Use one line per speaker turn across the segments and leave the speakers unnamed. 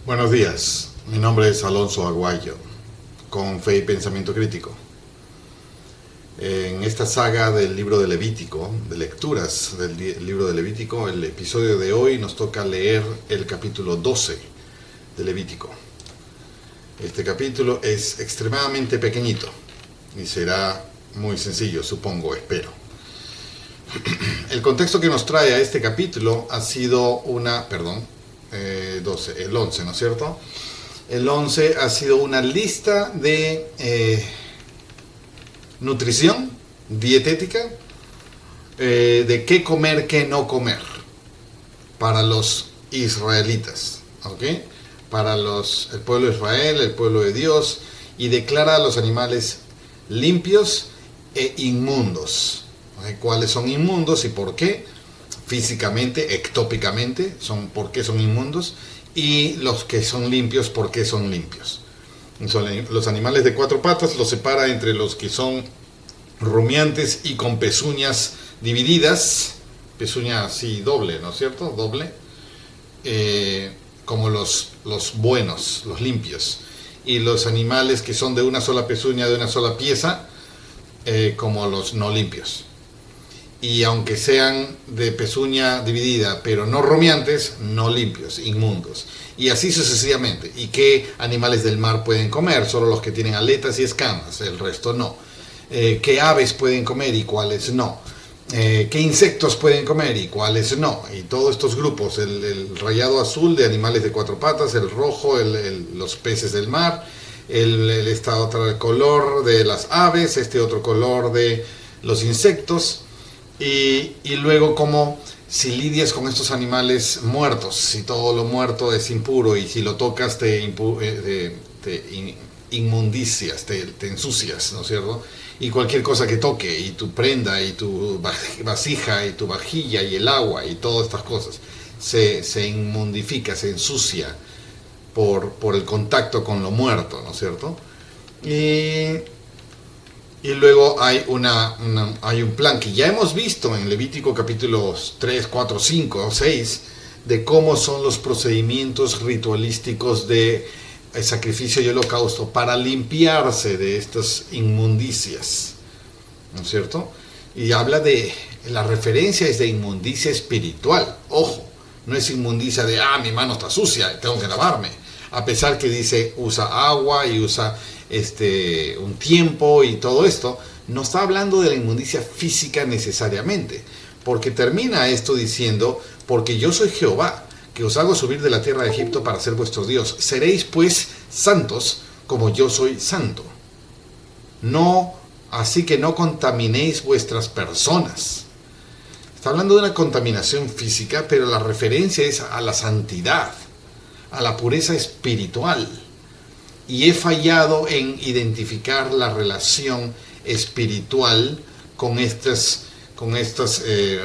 Buenos días, mi nombre es Alonso Aguayo, con Fe y Pensamiento Crítico. En esta saga del libro de Levítico, de lecturas del libro de Levítico, el episodio de hoy nos toca leer el capítulo 12 de Levítico. Este capítulo es extremadamente pequeñito y será muy sencillo, supongo, espero. El contexto que nos trae a este capítulo ha sido el 11, ¿no es cierto? El 11 ha sido una lista de nutrición, dietética, de qué comer, qué no comer, para los israelitas, ¿ok? Para el pueblo de Israel, el pueblo de Dios, y declara a los animales limpios e inmundos. ¿Ok? ¿Cuáles son inmundos y por qué? Físicamente, ectópicamente, por qué son inmundos, y los que son limpios, por qué son limpios. Los animales de cuatro patas los separa entre los que son rumiantes y con pezuñas divididas, pezuña así doble, ¿no es cierto? Doble, como los buenos, los limpios, y los animales que son de una sola pezuña, de una sola pieza, como los no limpios. Y aunque sean de pezuña dividida, pero no rumiantes, no limpios, inmundos. Y así sucesivamente. ¿Y qué animales del mar pueden comer? Solo los que tienen aletas y escamas, el resto no. ¿Qué aves pueden comer y cuáles no? ¿Qué insectos pueden comer y cuáles no? Y todos estos grupos, el rayado azul de animales de cuatro patas, el rojo, los peces del mar, esta otra color de las aves, este otro color de los insectos. Y luego como si lidias con estos animales muertos, si todo lo muerto es impuro y si lo tocas te inmundicias, te ensucias, ¿no es cierto? Y cualquier cosa que toque, y tu prenda, y tu vasija, y tu vajilla, y el agua, y todas estas cosas, se inmundifica, se ensucia por el contacto con lo muerto, ¿no es cierto? Y luego hay un plan que ya hemos visto en Levítico capítulos 3, 4, 5, 6, de cómo son los procedimientos ritualísticos de sacrificio y holocausto para limpiarse de estas inmundicias, ¿no es cierto? Y habla la referencia es de inmundicia espiritual, ojo, no es inmundicia de, mi mano está sucia, tengo que lavarme, a pesar que dice usa agua y usa un tiempo y todo esto, no está hablando de la inmundicia física necesariamente, porque termina esto diciendo, porque yo soy Jehová, que os hago subir de la tierra de Egipto para ser vuestro Dios, seréis pues santos como yo soy santo. No, así que no contaminéis vuestras personas. Está hablando de una contaminación física, pero la referencia es a la santidad, a la pureza espiritual. Y he fallado en identificar la relación espiritual con estas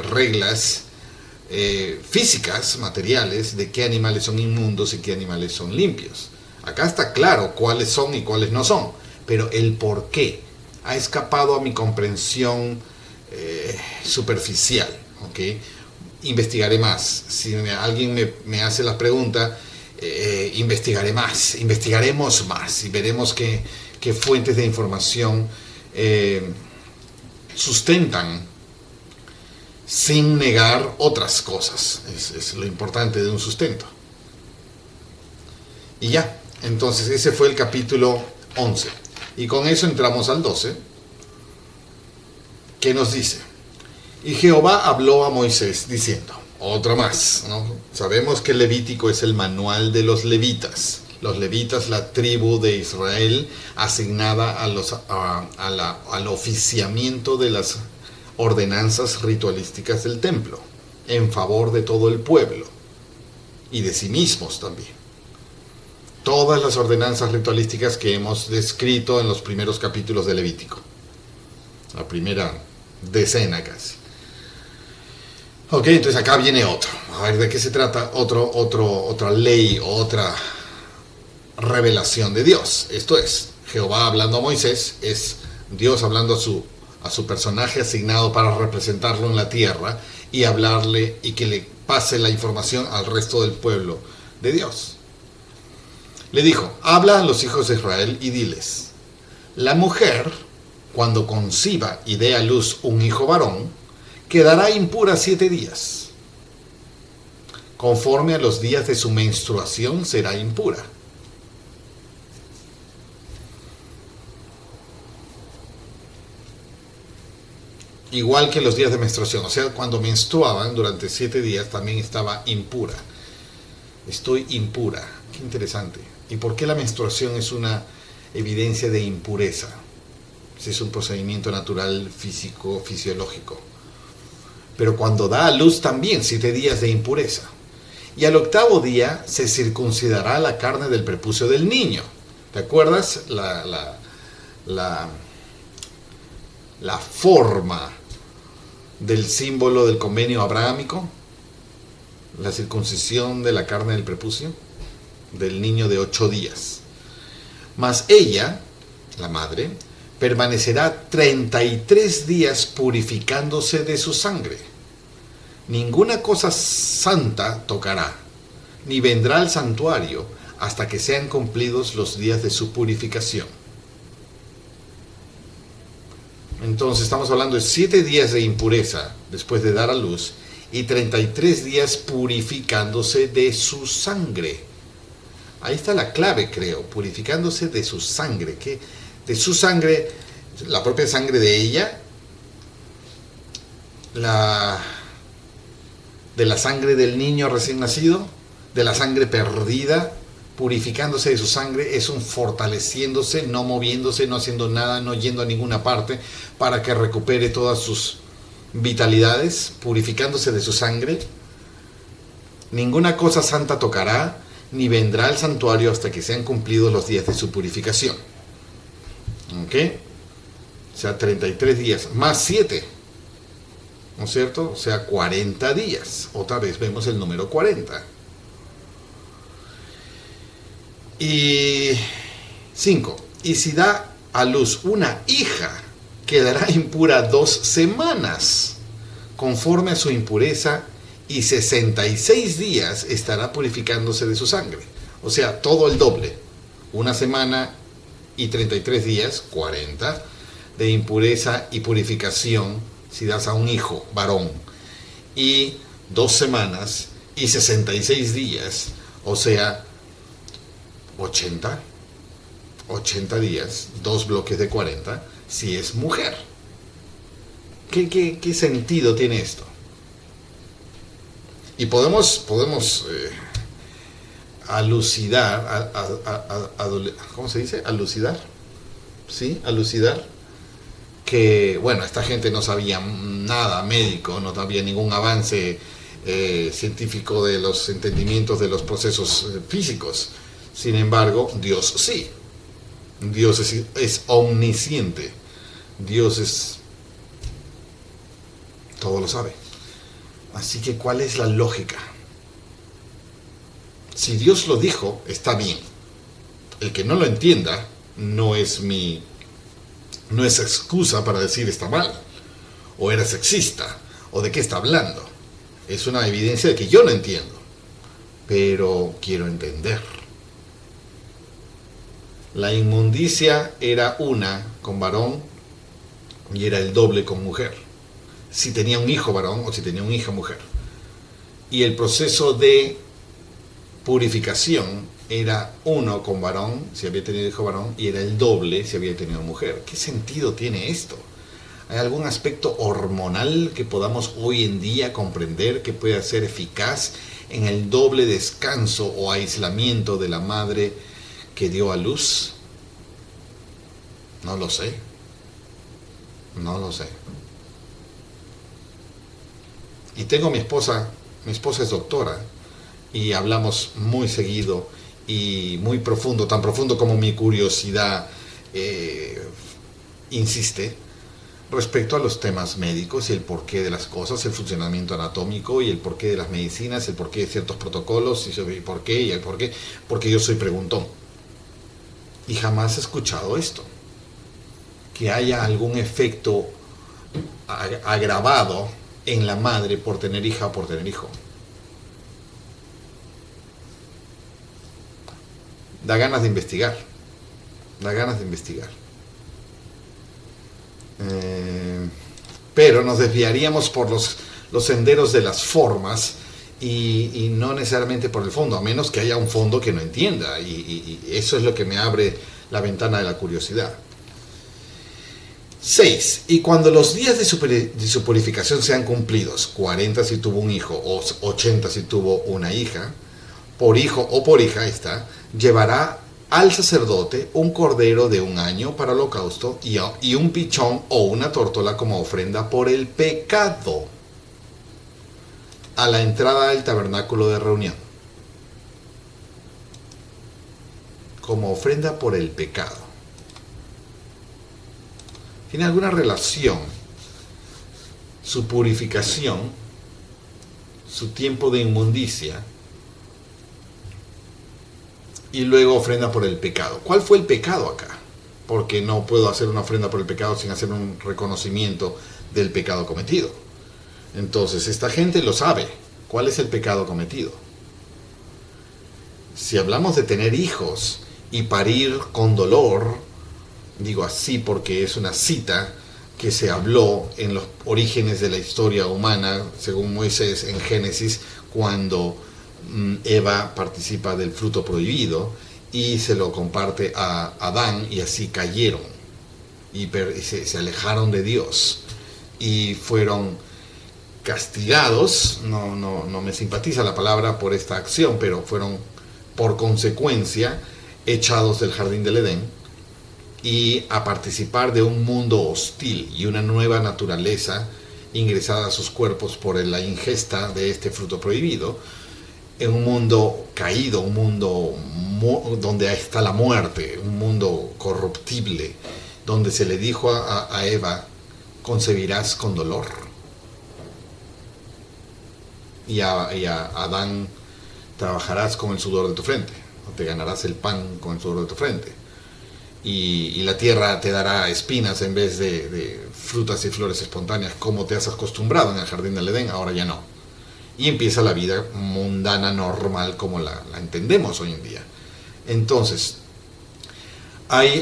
reglas físicas, materiales, de qué animales son inmundos y qué animales son limpios. Acá está claro cuáles son y cuáles no son, pero el por qué ha escapado a mi comprensión superficial. ¿Okay? Investigaré más. Si alguien me hace la pregunta, investigaremos más y veremos qué fuentes de información sustentan sin negar otras cosas. Es lo importante de un sustento. Y ya, entonces ese fue el capítulo 11. Y con eso entramos al 12, que nos dice: y Jehová habló a Moisés diciendo, otra más, ¿no? Sabemos que el Levítico es el manual de los levitas. Los levitas, la tribu de Israel asignada al oficiamiento de las ordenanzas ritualísticas del templo, en favor de todo el pueblo y de sí mismos también. Todas las ordenanzas ritualísticas que hemos descrito en los primeros capítulos de Levítico, la primera decena casi. Ok, entonces acá viene otro. A ver, ¿de qué se trata? Otra ley, otra revelación de Dios. Esto es, Jehová hablando a Moisés, es Dios hablando a su personaje asignado para representarlo en la tierra y hablarle y que le pase la información al resto del pueblo de Dios. Le dijo, habla a los hijos de Israel y diles, la mujer, cuando conciba y dé a luz un hijo varón, quedará impura 7 días. Conforme a los días de su menstruación será impura. Igual que los días de menstruación, o sea, cuando menstruaban durante 7 días también estaba impura. Estoy impura. Qué interesante. ¿Y por qué la menstruación es una evidencia de impureza? Si es un procedimiento natural, físico, fisiológico. Pero cuando da a luz también 7 días de impureza. Y al 8º día se circuncidará la carne del prepucio del niño. ¿Te acuerdas? La forma del símbolo del convenio abrahámico, la circuncisión de la carne del prepucio del niño de 8 días. Mas ella, la madre, permanecerá 33 días purificándose de su sangre. Ninguna cosa santa tocará, ni vendrá al santuario hasta que sean cumplidos los días de su purificación. Entonces estamos hablando de 7 días de impureza después de dar a luz y 33 días purificándose de su sangre. Ahí está la clave, creo, purificándose de su sangre. ¿Qué? De su sangre, la propia sangre de ella, de la sangre del niño recién nacido, de la sangre perdida, purificándose de su sangre, es un fortaleciéndose, no moviéndose, no haciendo nada, no yendo a ninguna parte para que recupere todas sus vitalidades, purificándose de su sangre. Ninguna cosa santa tocará, ni vendrá al santuario hasta que sean cumplidos los días de su purificación. ¿Ok? O sea, 33 días, más 7. ¿No es cierto? O sea, 40 días. Otra vez vemos el número 40. Y 5. Y si da a luz una hija, quedará impura 2 semanas, conforme a su impureza, y 66 días estará purificándose de su sangre. O sea, todo el doble. 1 semana y 33 días, 40, de impureza y purificación si das a un hijo varón. Y 2 semanas y 66 días, o sea, 80 días, 2 bloques de 40, si es mujer. ¿Qué sentido tiene esto? Y podemos alucidar, ¿cómo se dice? Alucidar, ¿sí? Alucidar que, bueno, esta gente no sabía nada médico, no había ningún avance científico de los entendimientos de los procesos físicos. Sin embargo, Dios sí. Dios es omnisciente. Dios todo lo sabe. Así que, ¿cuál es la lógica? Si Dios lo dijo, está bien. El que no lo entienda no es excusa para decir está mal, o era sexista, o de qué está hablando. Es una evidencia de que yo no entiendo, pero quiero entender. La inmundicia era una con varón y era el doble con mujer, si tenía un hijo varón o si tenía una hija mujer. Y el proceso de purificación era 1 con varón, si había tenido hijo varón, y era el doble si había tenido mujer. ¿Qué sentido tiene esto? ¿Hay algún aspecto hormonal que podamos hoy en día comprender que pueda ser eficaz en el doble descanso o aislamiento de la madre que dio a luz? No lo sé. No lo sé. Y tengo mi esposa es doctora, y hablamos muy seguido y muy profundo, tan profundo como mi curiosidad insiste, respecto a los temas médicos y el porqué de las cosas, el funcionamiento anatómico y el porqué de las medicinas, el porqué de ciertos protocolos, y el porqué, porque yo soy preguntón. Y jamás he escuchado esto, que haya algún efecto agravado en la madre por tener hija o por tener hijo. Da ganas de investigar. Da ganas de investigar. Pero nos desviaríamos por los senderos de las formas y no necesariamente por el fondo, a menos que haya un fondo que no entienda. Y eso es lo que me abre la ventana de la curiosidad. 6. Y cuando los días de su purificación sean cumplidos, 40 si tuvo un hijo o 80 si tuvo una hija, por hijo o por hija llevará al sacerdote un cordero de 1 año para holocausto y un pichón o una tórtola como ofrenda por el pecado a la entrada del tabernáculo de reunión. Como ofrenda por el pecado. ¿Tiene alguna relación su purificación, su tiempo de inmundicia y luego ofrenda por el pecado? ¿Cuál fue el pecado acá? Porque no puedo hacer una ofrenda por el pecado sin hacer un reconocimiento del pecado cometido. Entonces, esta gente lo sabe. ¿Cuál es el pecado cometido? Si hablamos de tener hijos y parir con dolor, digo así porque es una cita que se habló en los orígenes de la historia humana, según Moisés en Génesis, cuando Eva participa del fruto prohibido y se lo comparte a Adán, y así cayeron y se alejaron de Dios y fueron castigados. No me simpatiza la palabra por esta acción, pero fueron por consecuencia echados del jardín del Edén y a participar de un mundo hostil y una nueva naturaleza ingresada a sus cuerpos por la ingesta de este fruto prohibido, en un mundo caído, un mundo donde está la muerte, un mundo corruptible, donde se le dijo a Eva: concebirás con dolor, y a Adán: trabajarás con el sudor de tu frente, o te ganarás el pan con el sudor de tu frente, y la tierra te dará espinas en vez de frutas y flores espontáneas, como te has acostumbrado en el jardín del Edén. Ahora ya no. Y empieza la vida mundana normal como la entendemos hoy en día. Entonces, hay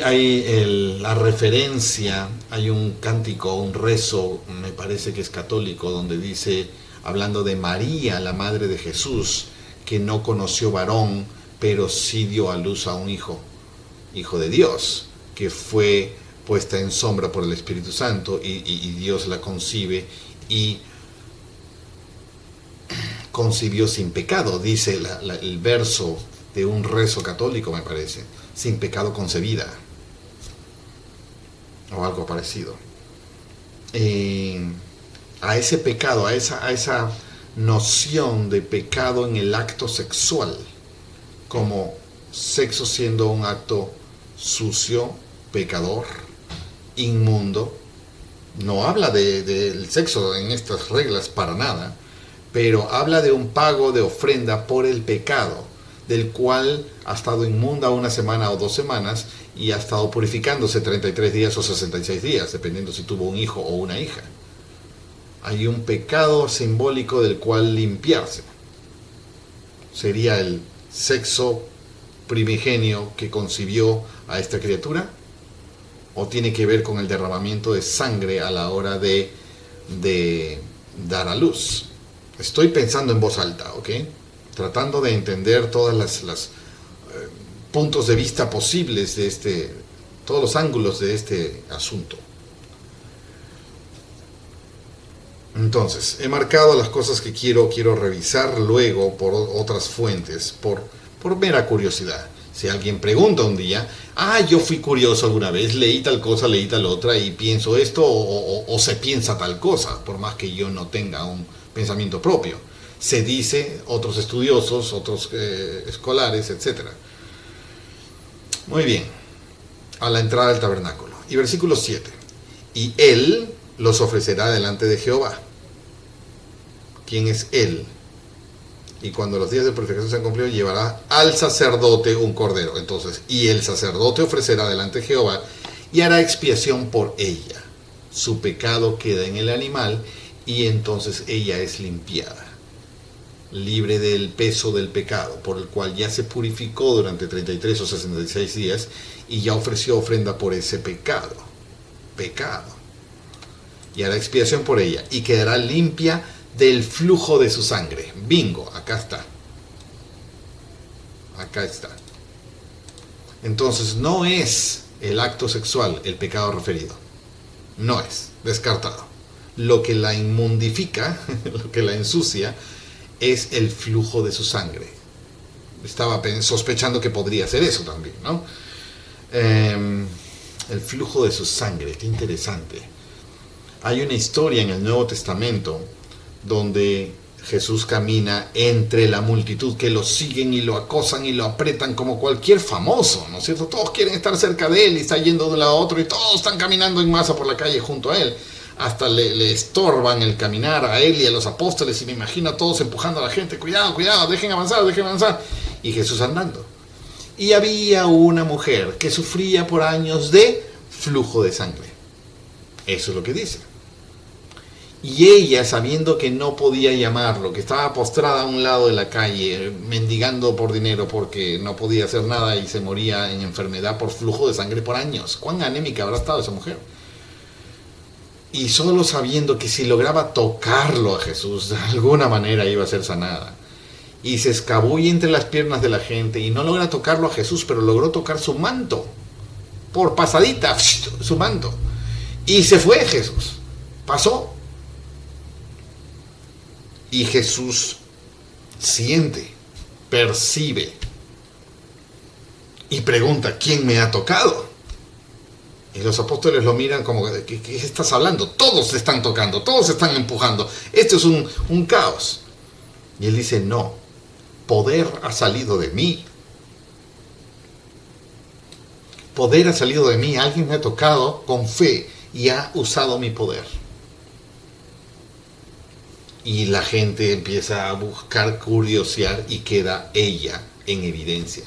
la referencia, hay un cántico, un rezo, me parece que es católico, donde dice, hablando de María, la madre de Jesús, que no conoció varón, pero sí dio a luz a un hijo de Dios, que fue puesta en sombra por el Espíritu Santo, y Dios la concibe y concibió sin pecado, dice el verso de un rezo católico, me parece, sin pecado concebida, o algo parecido. A ese pecado, a esa noción de pecado en el acto sexual, como sexo siendo un acto sucio, pecador, inmundo. No habla del sexo en estas reglas para nada, pero habla de un pago de ofrenda por el pecado, del cual ha estado inmunda 1 semana o 2 semanas y ha estado purificándose 33 días o 66 días, dependiendo si tuvo un hijo o una hija. Hay un pecado simbólico del cual limpiarse. ¿Sería el sexo primigenio que concibió a esta criatura? ¿O tiene que ver con el derramamiento de sangre a la hora de dar a luz? Estoy pensando en voz alta, ¿ok? Tratando de entender todas las puntos de vista posibles de todos los ángulos de este asunto. Entonces, he marcado las cosas que quiero revisar luego por otras fuentes, por mera curiosidad. Si alguien pregunta un día, yo fui curioso alguna vez, leí tal cosa, leí tal otra, y pienso esto, o se piensa tal cosa, por más que yo no tenga un pensamiento propio. Se dice, otros estudiosos, otros escolares, etc. Muy bien, a la entrada del tabernáculo. Y versículo 7. Y él los ofrecerá delante de Jehová. ¿Quién es él? Y cuando los días de purificación se han cumplido, llevará al sacerdote un cordero. Entonces, y el sacerdote ofrecerá delante de Jehová y hará expiación por ella. Su pecado queda en el animal y entonces ella es limpiada. libre del peso del pecado, por el cual ya se purificó durante 33 o 66 días y ya ofreció ofrenda por ese pecado. Y hará expiación por ella y quedará limpia del flujo de su sangre. Bingo, acá está. Entonces no es el acto sexual el pecado referido. No es, descartado. Lo que la inmundifica, lo que la ensucia, es el flujo de su sangre. Estaba sospechando que podría ser eso también, ¿no? El flujo de su sangre, qué interesante. Hay una historia en el Nuevo Testamento donde Jesús camina entre la multitud que lo siguen y lo acosan y lo apretan como cualquier famoso, ¿no es cierto? Todos quieren estar cerca de él y está yendo de un lado a otro y todos están caminando en masa por la calle junto a él. Hasta le estorban el caminar a él y a los apóstoles y me imagino a todos empujando a la gente, cuidado, dejen avanzar. Y Jesús andando. Y había una mujer que sufría por años de flujo de sangre. Eso es lo que dice. Y ella, sabiendo que no podía llamarlo, que estaba postrada a un lado de la calle, mendigando por dinero porque no podía hacer nada y se moría en enfermedad por flujo de sangre por años. ¿Cuán anémica habrá estado esa mujer? Y solo sabiendo que si lograba tocarlo a Jesús, de alguna manera iba a ser sanada. Y se escabulle entre las piernas de la gente y no logra tocarlo a Jesús, pero logró tocar su manto. Por pasadita, su manto. Y se fue Jesús. Pasó. Y Jesús siente, percibe y pregunta, ¿quién me ha tocado? Y los apóstoles lo miran como, ¿qué estás hablando? Todos se están tocando, todos se están empujando. Esto es un caos. Y él dice, no, poder ha salido de mí. Poder ha salido de mí, alguien me ha tocado con fe y ha usado mi poder. Y la gente empieza a buscar, curiosear y queda ella en evidencia.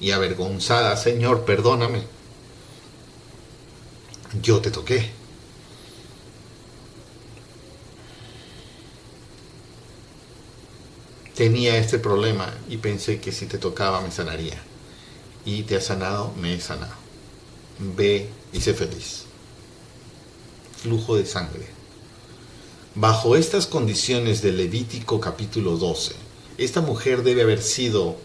Y avergonzada, Señor, perdóname. Yo te toqué. Tenía este problema y pensé que si te tocaba me sanaría. Y te ha sanado, me he sanado. Ve y sé feliz. Flujo de sangre. Bajo estas condiciones de Levítico capítulo 12, esta mujer debe haber sido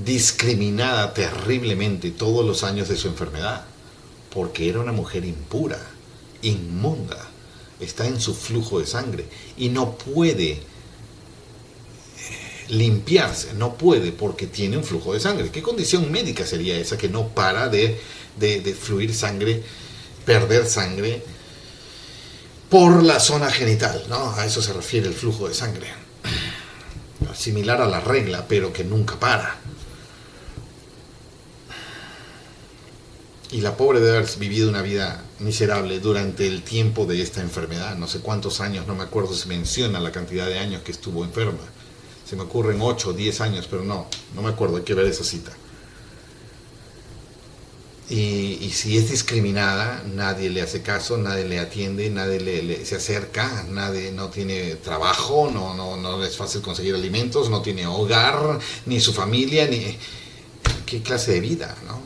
discriminada terriblemente todos los años de su enfermedad, porque era una mujer impura, inmunda, está en su flujo de sangre y no puede limpiarse, no puede porque tiene un flujo de sangre. ¿Qué condición médica sería esa que no para de fluir sangre, perder sangre por la zona genital, ¿no? A eso se refiere el flujo de sangre. Similar a la regla, pero que nunca para. Y la pobre debe haber vivido una vida miserable durante el tiempo de esta enfermedad. No sé cuántos años, no me acuerdo si menciona la cantidad de años que estuvo enferma. Se me ocurren 8 o 10 años, pero no me acuerdo, hay que ver esa cita. Y si es discriminada, nadie le hace caso, nadie le atiende, nadie se acerca, nadie no tiene trabajo, no es fácil conseguir alimentos, no tiene hogar, ni su familia, ni... ¿Qué clase de vida, no?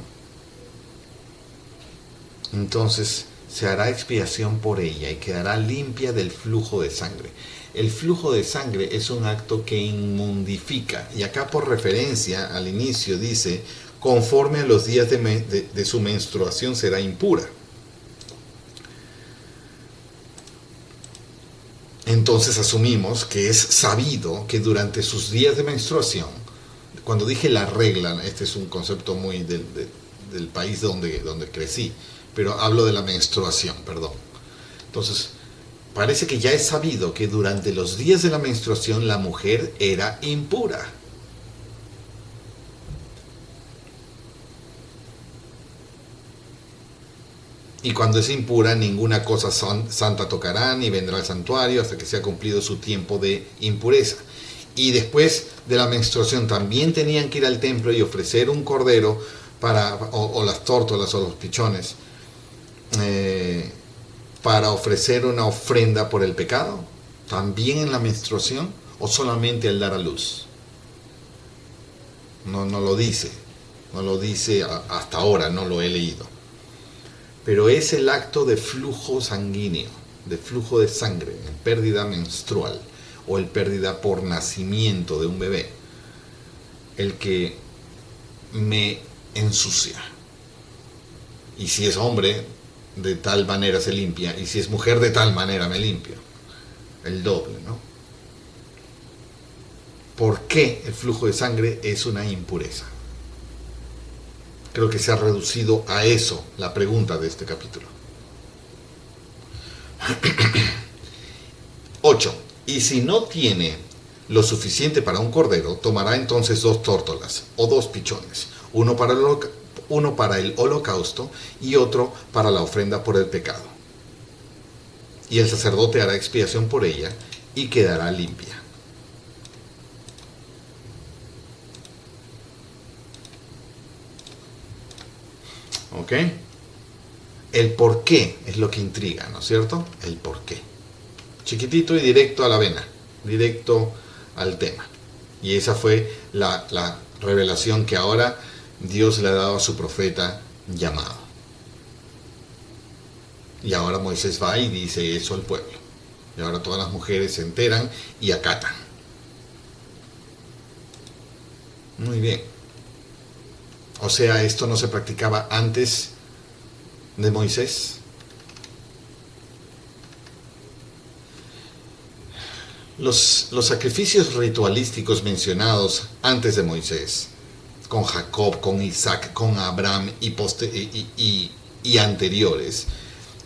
Entonces se hará expiación por ella y quedará limpia del flujo de sangre. El flujo de sangre es un acto que inmundifica. Y acá por referencia al inicio dice, conforme a los días de su menstruación será impura. Entonces asumimos que es sabido que durante sus días de menstruación, cuando dije la regla, este es un concepto muy del país donde crecí, pero hablo de la menstruación, perdón. Entonces, parece que ya es sabido que durante los días de la menstruación la mujer era impura. Y cuando es impura, ninguna cosa santa tocará, ni vendrá al santuario hasta que sea cumplido su tiempo de impureza. Y después de la menstruación también tenían que ir al templo y ofrecer un cordero o las tórtolas o los pichones, para ofrecer una ofrenda por el pecado, también en la menstruación, o solamente al dar a luz? No lo dice. No lo dice hasta ahora, no lo he leído. Pero es el acto de flujo sanguíneo, de flujo de sangre, en pérdida menstrual o el pérdida por nacimiento de un bebé, el que me ensucia. Y si es hombre, de tal manera se limpia, y si es mujer, de tal manera me limpio. El doble, ¿no? ¿Por qué el flujo de sangre es una impureza? Creo que se ha reducido a eso la pregunta de este capítulo. 8. Y si no tiene lo suficiente para un cordero, tomará entonces 2 tórtolas o 2 pichones, uno para el holocausto y otro para la ofrenda por el pecado. Y el sacerdote hará expiación por ella y quedará limpia. ¿Ok? El por qué es lo que intriga, ¿no es cierto? El por qué. Chiquitito y directo a la vena, directo al tema. Y esa fue la revelación que ahora Dios le ha dado a su profeta llamado. Y ahora Moisés va y dice eso al pueblo. Y ahora todas las mujeres se enteran y acatan. Muy bien. O sea, esto no se practicaba antes de Moisés. Los sacrificios ritualísticos mencionados antes de Moisés, con Jacob, con Isaac, con Abraham y anteriores,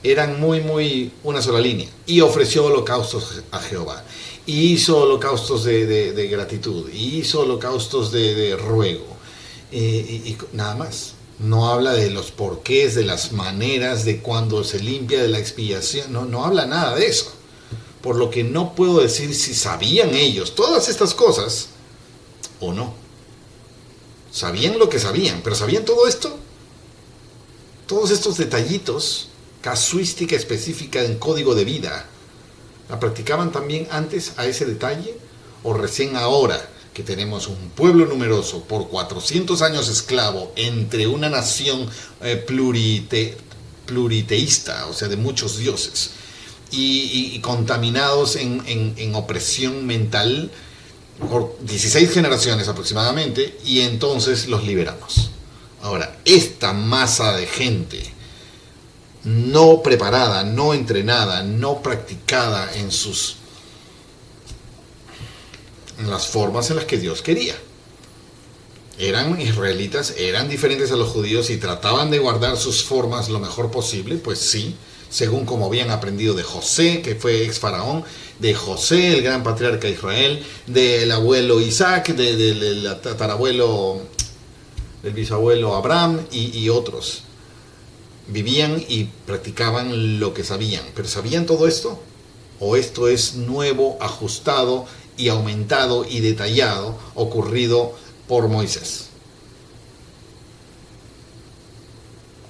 eran muy una sola línea. Y ofreció holocaustos a Jehová. Y hizo holocaustos de gratitud. Y hizo holocaustos de ruego. Y nada más. No habla de los porqués, de las maneras, de cuando se limpia, de la expiación. No habla nada de eso. Por lo que no puedo decir si sabían ellos todas estas cosas o no. Sabían lo que sabían, pero ¿sabían todo esto? Todos estos detallitos, casuística específica en código de vida, ¿la practicaban también antes a ese detalle? ¿O recién ahora que tenemos un pueblo numeroso por 400 años esclavo entre una nación pluriteísta, o sea, de muchos dioses, y contaminados en opresión mental por 16 generaciones aproximadamente, y entonces los liberamos? Ahora, esta masa de gente no preparada, no entrenada, no practicada en las formas en las que Dios quería. Eran israelitas, eran diferentes a los judíos y trataban de guardar sus formas lo mejor posible, pues sí, según como habían aprendido de José, que fue ex faraón, de José, el gran patriarca de Israel, del abuelo Isaac, del tatarabuelo, del bisabuelo Abraham y otros. Vivían y practicaban lo que sabían. ¿Pero sabían todo esto? ¿O esto es nuevo, ajustado y aumentado y detallado, ocurrido por Moisés?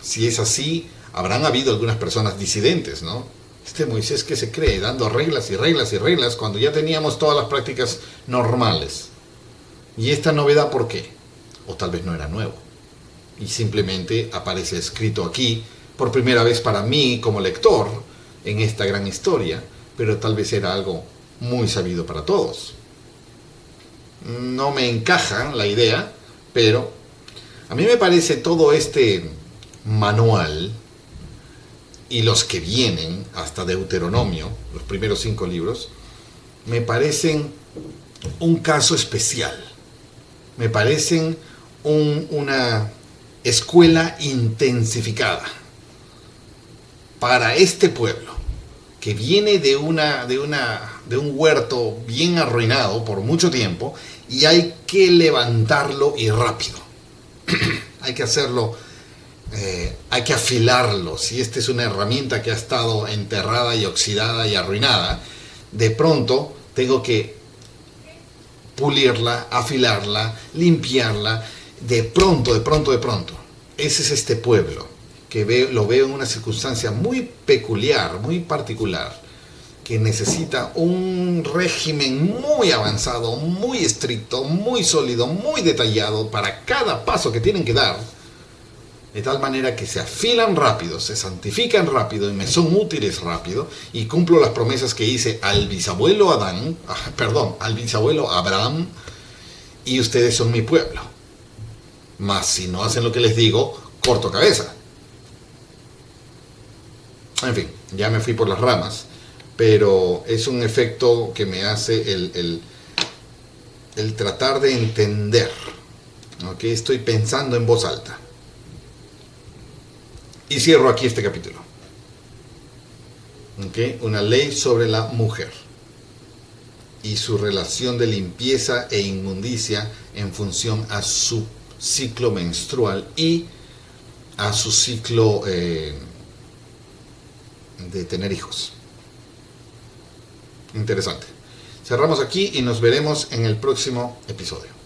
Si es así, habrán habido algunas personas disidentes, ¿no? Este Moisés, ¿qué se cree? Dando reglas y reglas y reglas cuando ya teníamos todas las prácticas normales. ¿Y esta novedad por qué? O tal vez no era nuevo. Y simplemente aparece escrito aquí por primera vez para mí como lector en esta gran historia, pero tal vez era algo muy sabido para todos. No me encaja la idea, pero a mí me parece todo este manual y los que vienen hasta Deuteronomio, los primeros 5 libros, me parecen un caso especial. Me parecen una escuela intensificada para este pueblo que viene de un huerto bien arruinado por mucho tiempo y hay que levantarlo y rápido. Hay que hacerlo, hay que afilarlo. Si esta es una herramienta que ha estado enterrada y oxidada y arruinada, de pronto tengo que pulirla, afilarla, limpiarla, de pronto. Ese es este pueblo, que lo veo en una circunstancia muy peculiar, muy particular, que necesita un régimen muy avanzado, muy estricto, muy sólido, muy detallado para cada paso que tienen que dar, de tal manera que se afilan rápido, se santifican rápido y me son útiles rápido, y cumplo las promesas que hice al bisabuelo al bisabuelo Abraham, y ustedes son mi pueblo. Mas si no hacen lo que les digo, corto cabeza. En fin, ya me fui por las ramas, pero es un efecto que me hace el tratar de entender. ¿Ok? Estoy pensando en voz alta. Y cierro aquí este capítulo. ¿Ok? Una ley sobre la mujer y su relación de limpieza e inmundicia en función a su ciclo menstrual y a su ciclo de tener hijos. Interesante. Cerramos aquí y nos veremos en el próximo episodio.